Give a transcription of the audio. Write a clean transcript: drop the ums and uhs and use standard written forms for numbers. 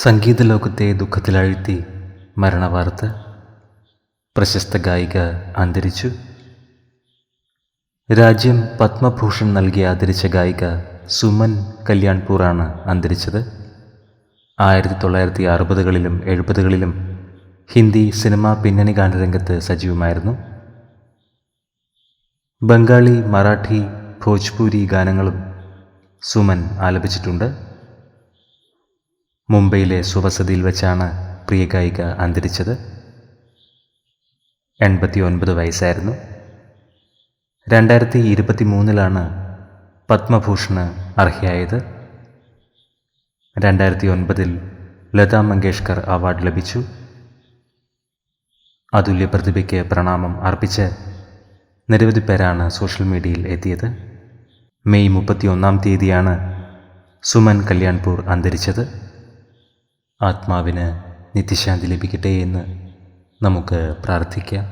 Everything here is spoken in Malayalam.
സംഗീത ലോകത്തെ ദുഃഖത്തിലാഴ്ത്തി മരണവാർത്ത. പ്രശസ്ത ഗായിക അന്തരിച്ചു. രാജ്യം പത്മഭൂഷൺ നൽകി ആദരിച്ച ഗായിക സുമൻ കല്യാൺപൂറാണ് അന്തരിച്ചത്. 1960കളിലും 70കളിലും ഹിന്ദി സിനിമാ പിന്നണി ഗാനരംഗത്ത് സജീവമായിരുന്നു. ബംഗാളി, മറാഠി, ഭോജ്പൂരി ഗാനങ്ങളും സുമൻ ആലപിച്ചിട്ടുണ്ട്. മുംബൈയിലെ സ്വവസതിയിൽ വെച്ചാണ് പ്രിയ ഗായിക അന്തരിച്ചത്. 89 വയസ്സായിരുന്നു. 2023 പത്മഭൂഷണ് അർഹയായത്. 2009 ലതാ മങ്കേഷ്കർ അവാർഡ് ലഭിച്ചു. അതുല്യ പ്രതിഭയ്ക്ക് പ്രണാമം അർപ്പിച്ച് നിരവധി പേരാണ് സോഷ്യൽ മീഡിയയിൽ എത്തിയത്. മെയ് 31 സുമൻ കല്യാൺപൂർ അന്തരിച്ചത്. ആത്മാവിന് നിത്യശാന്തി ലഭിക്കട്ടെ എന്ന് നമുക്ക് പ്രാർത്ഥിക്കാം.